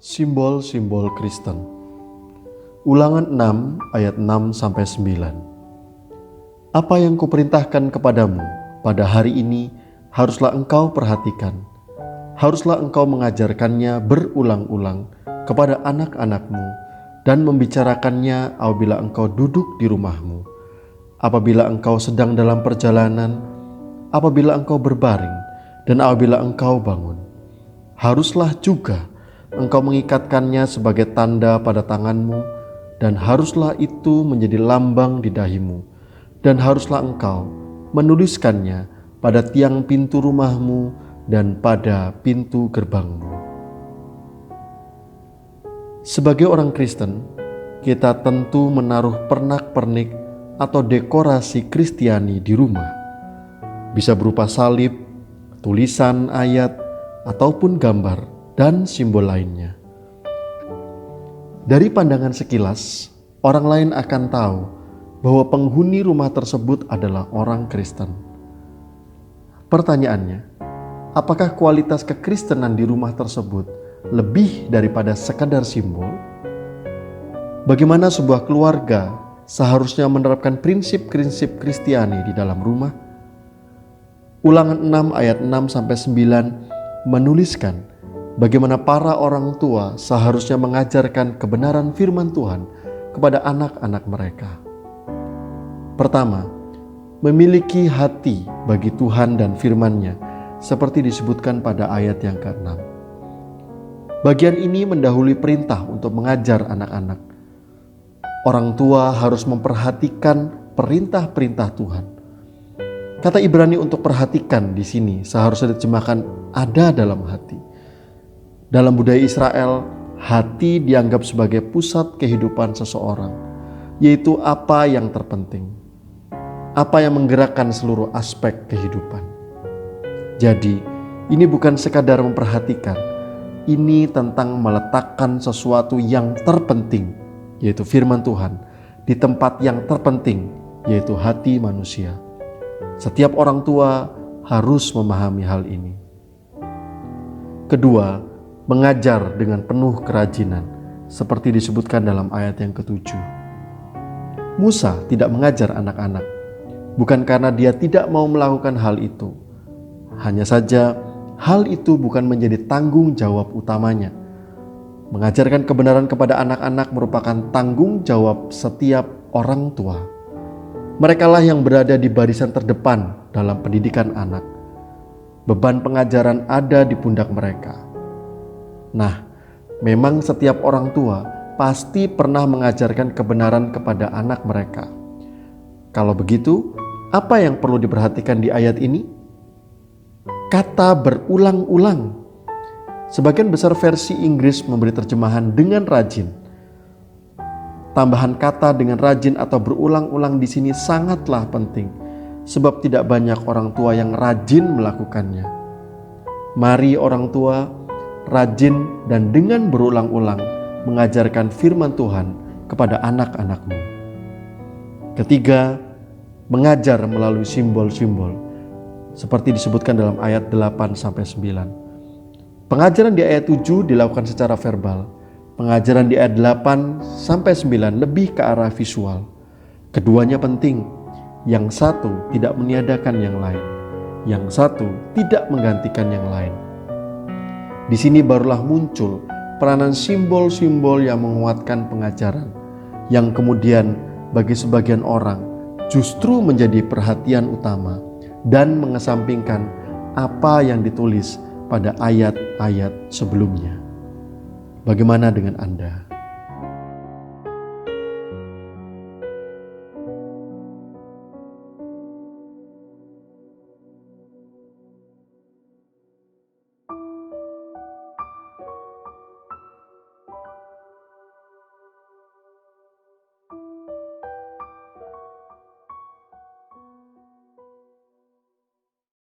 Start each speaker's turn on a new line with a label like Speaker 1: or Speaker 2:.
Speaker 1: Simbol-simbol Kristen. Ulangan 6 ayat 6-9. Apa yang kuperintahkan kepadamu pada hari ini haruslah engkau perhatikan. Haruslah engkau mengajarkannya berulang-ulang kepada anak-anakmu dan membicarakannya apabila engkau duduk di rumahmu, apabila engkau sedang dalam perjalanan, apabila engkau berbaring, dan apabila engkau bangun. Haruslah juga engkau mengikatkannya sebagai tanda pada tanganmu, dan haruslah itu menjadi lambang di dahimu, dan haruslah engkau menuliskannya pada tiang pintu rumahmu dan pada pintu gerbangmu. Sebagai orang Kristen, kita tentu menaruh pernak-pernik atau dekorasi Kristiani di rumah. Bisa berupa salib, tulisan ayat, ataupun gambar dan simbol lainnya. Dari pandangan sekilas, orang lain akan tahu bahwa penghuni rumah tersebut adalah orang Kristen. Pertanyaannya, apakah kualitas kekristenan di rumah tersebut lebih daripada sekadar simbol? Bagaimana sebuah keluarga seharusnya menerapkan prinsip-prinsip Kristiani di dalam rumah? Ulangan 6 ayat 6-9 menuliskan bagaimana para orang tua seharusnya mengajarkan kebenaran firman Tuhan kepada anak-anak mereka. Pertama, memiliki hati bagi Tuhan dan firman-Nya seperti disebutkan pada ayat yang ke-6. Bagian ini mendahului perintah untuk mengajar anak-anak. Orang tua harus memperhatikan perintah-perintah Tuhan. Kata Ibrani untuk perhatikan di sini seharusnya diterjemahkan ada dalam hati. Dalam budaya Israel, hati dianggap sebagai pusat kehidupan seseorang, yaitu apa yang terpenting, apa yang menggerakkan seluruh aspek kehidupan. Jadi, ini bukan sekadar memperhatikan, ini tentang meletakkan sesuatu yang terpenting, yaitu firman Tuhan, di tempat yang terpenting, yaitu hati manusia. Setiap orang tua harus memahami hal ini. Kedua, mengajar dengan penuh kerajinan, seperti disebutkan dalam ayat yang ke-7. Musa tidak mengajar anak-anak, bukan karena dia tidak mau melakukan hal itu. Hanya saja, hal itu bukan menjadi tanggung jawab utamanya. Mengajarkan kebenaran kepada anak-anak merupakan tanggung jawab setiap orang tua. Merekalah yang berada di barisan terdepan dalam pendidikan anak. Beban pengajaran ada di pundak mereka. Nah, memang setiap orang tua pasti pernah mengajarkan kebenaran kepada anak mereka. Kalau begitu, apa yang perlu diperhatikan di ayat ini? Kata berulang-ulang. Sebagian besar versi Inggris memberi terjemahan dengan rajin. Tambahan kata dengan rajin atau berulang-ulang di sini sangatlah penting, sebab tidak banyak orang tua yang rajin melakukannya. Mari orang tua rajin dan dengan berulang-ulang mengajarkan firman Tuhan kepada anak-anakmu. Ketiga, mengajar melalui simbol-simbol seperti disebutkan dalam ayat 8-9. Pengajaran di ayat 7 dilakukan secara verbal. Pengajaran di ayat 8-9 lebih ke arah visual. Keduanya penting. Yang satu tidak meniadakan yang lain. Yang satu tidak menggantikan yang lain. Di sini barulah muncul peranan simbol-simbol yang menguatkan pengajaran, yang kemudian bagi sebagian orang justru menjadi perhatian utama dan mengesampingkan apa yang ditulis pada ayat-ayat sebelumnya. Bagaimana dengan Anda?